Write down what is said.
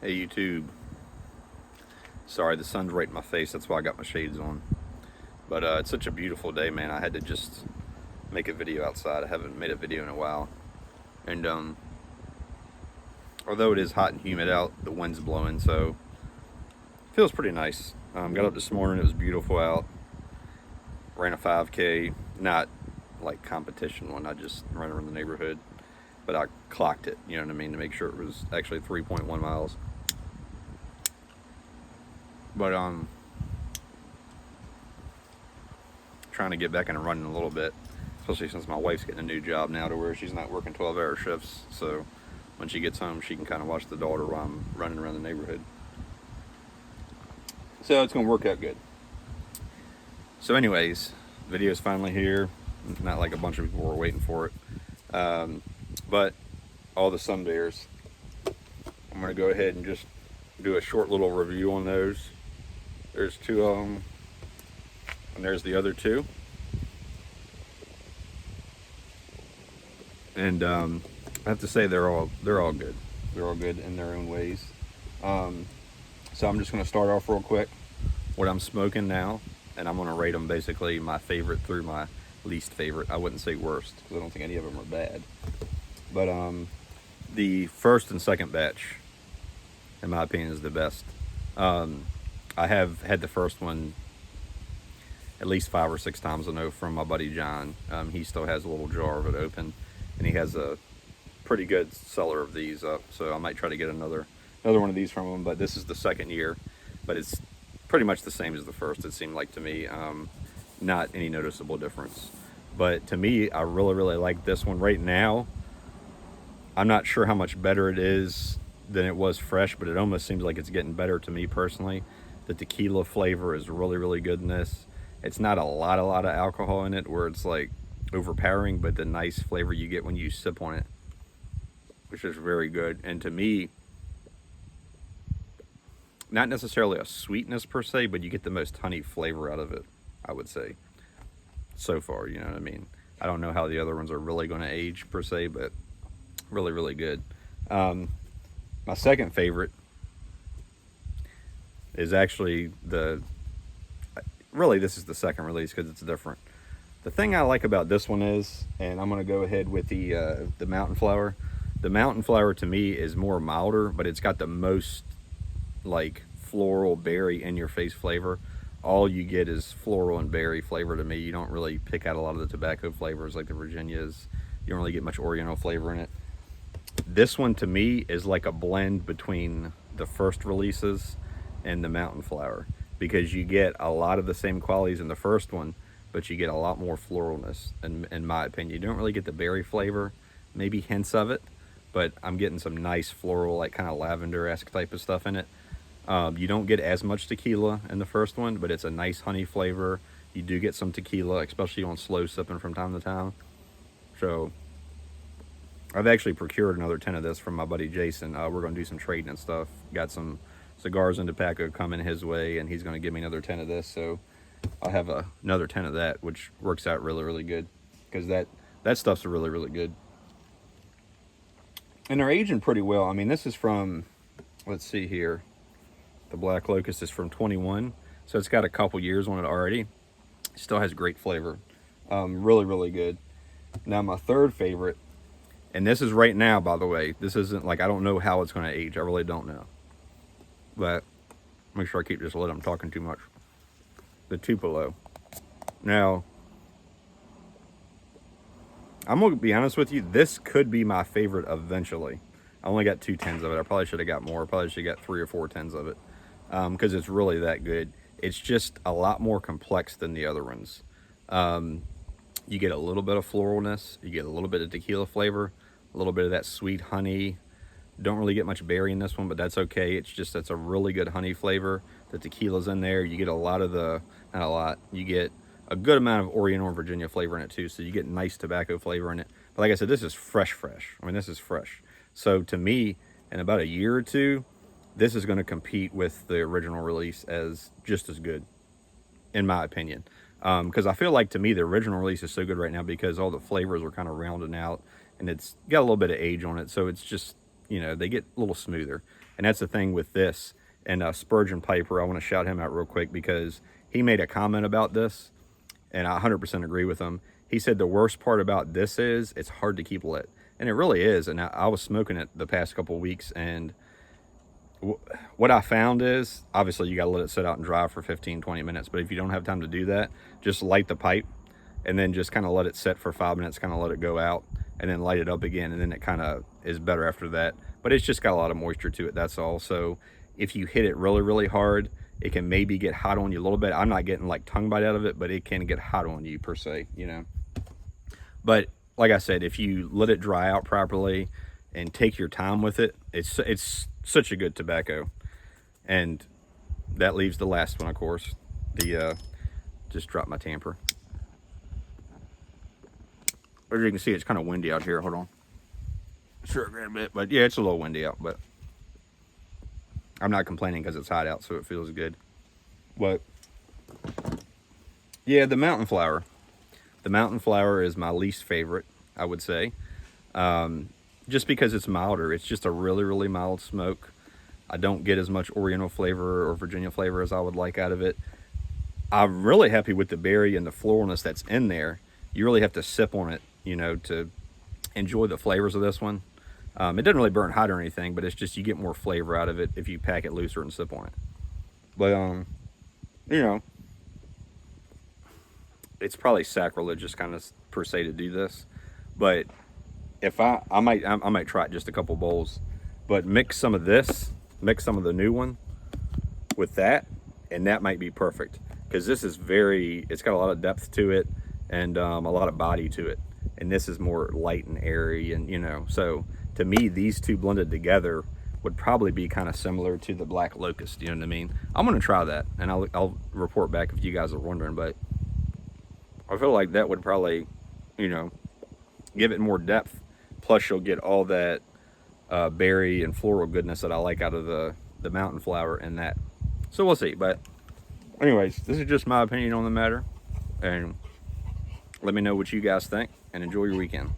Hey YouTube. Sorry, the sun's right in my face. That's why I got my shades on. But it's such a beautiful day, man. I had to just make a video outside. I haven't made a video in a while. And although it is hot and humid out, the wind's blowing, so it feels pretty nice. Got up this morning. It was beautiful out. Ran a 5K, not like competition one. I just ran around the neighborhood, but I clocked it. You know what I mean, to make sure it was actually 3.1 miles. But trying to get back into running a little bit, especially since my wife's getting a new job now to where she's not working 12-hour shifts. So when she gets home, she can kind of watch the daughter while I'm running around the neighborhood. So it's going to work out good. So anyways, video's finally here. Not like a bunch of people were waiting for it. But all the sunbears, I'm going to go ahead and just do a short little review on those. There's two of them, and there's the other two. And I have to say they're all good. They're all good in their own ways. So I'm just going to start off real quick what I'm smoking now, and I'm going to rate them basically my favorite through my least favorite. I wouldn't say worst because I don't think any of them are bad. But the first and second batch, in my opinion, is the best. I have had the first one at least 5 or 6 times, I know, from my buddy John. He still has a little jar of it open, and he has a pretty good cellar of these up, so I might try to get another one of these from him. But this is the second year, but it's pretty much the same as the first, it seemed like to me. Not any noticeable difference. But to me, I really like this one right now. I'm not sure how much better it is than it was fresh, but it almost seems like it's getting better to me personally. The tequila flavor is really good in this. It's not a lot of alcohol in it where it's like overpowering, but the nice flavor you get when you sip on it, which is very good. And to me, not necessarily a sweetness per se, but you get the most honey flavor out of it, I would say, so far. You know what I mean? I don't know how the other ones are really going to age per se, but really good. My second favorite is actually this is the second release because it's different. The thing I like about this one is, and I'm going to go ahead with the mountain flower. The mountain flower to me is more milder, but it's got the most like floral berry in your face flavor. All you get is floral and berry flavor to me. You don't really pick out a lot of the tobacco flavors like the Virginias. You don't really get much Oriental flavor in it. This one to me is like a blend between the first releases and the mountain flower, because you get a lot of the same qualities in the first one, but you get a lot more floralness in my opinion. You don't really get the berry flavor, maybe hints of it, but I'm getting some nice floral, like kind of lavender-esque type of stuff in it. You don't get as much tequila in the first one, but it's a nice honey flavor. You do get some tequila, especially on slow sipping from time to time. So I've actually procured another 10 of this from my buddy Jason. We're going to do some trading and stuff. Got some cigars and tobacco coming his way, and he's going to give me another 10 of this. So I'll have another 10 of that, which works out really good, because that stuff's really good. And they're aging pretty well. I mean, this is from, let's see here, the Black Locust is from 21, so it's got a couple years on it already. Still has great flavor. Really good. Now my third favorite, and this is right now, by the way. This isn't like, I don't know how it's going to age. I really don't know. But make sure I keep this lit. I'm talking too much. The Tupelo. Now, I'm going to be honest with you. This could be my favorite eventually. I only got 2 tens of it. I probably should have got more. I probably should have got 3 or 4 tens of it, because it's really that good. It's just a lot more complex than the other ones. You get a little bit of floralness. You get a little bit of tequila flavor, a little bit of that sweet honey. Don't really get much berry in this one, but that's okay. It's a really good honey flavor. The tequila's in there. You get a lot of not a lot. You get a good amount of Oriental and Virginia flavor in it too. So you get nice tobacco flavor in it. But like I said, this is fresh. I mean, this is fresh. So to me, in about a year or two, this is going to compete with the original release as just as good, in my opinion. Because I feel like, to me, the original release is so good right now because all the flavors are kind of rounding out, and it's got a little bit of age on it, so it's just you know, they get a little smoother. And that's the thing with this. And Spurgeon Piper, I want to shout him out real quick because he made a comment about this, and I 100% agree with him. He said the worst part about this is it's hard to keep lit. And it really is. And I was smoking it the past couple of weeks, and what I found is, obviously you got to let it sit out and dry for 15-20 minutes, but if you don't have time to do that, just light the pipe and then just kind of let it sit for 5 minutes, kind of let it go out, and then light it up again, and then it kind of is better after that. But it's just got a lot of moisture to it, that's all. So if you hit it really, really hard, it can maybe get hot on you a little bit. I'm not getting like tongue bite out of it, but it can get hot on you per se, you know. But like I said, if you let it dry out properly and take your time with it, it's such a good tobacco. And that leaves the last one, of course. The just dropped my tamper. As you can see, it's kind of windy out here. Hold on. Sure, a bit, but yeah, it's a little windy out, but I'm not complaining because it's hot out, so it feels good. But yeah, the mountain flower. The mountain flower is my least favorite, I would say. Just because it's milder. It's just a really, really mild smoke. I don't get as much Oriental flavor or Virginia flavor as I would like out of it. I'm really happy with the berry and the floralness that's in there. You really have to sip on it, you know, to enjoy the flavors of this one. It doesn't really burn hot or anything, but it's just you get more flavor out of it if you pack it looser and sip on it. But, you know, it's probably sacrilegious kind of per se to do this. But if I might try it just a couple bowls. But mix some of this, mix some of the new one with that, and that might be perfect. Because this is it's got a lot of depth to it and a lot of body to it. And this is more light and airy, and you know, so to me, these two blended together would probably be kind of similar to the black locust, you know what I mean? I'm gonna try that, and I'll report back if you guys are wondering, but I feel like that would probably, you know, give it more depth. Plus you'll get all that berry and floral goodness that I like out of the mountain flower and that. So we'll see, but anyways, this is just my opinion on the matter, and let me know what you guys think, and enjoy your weekend.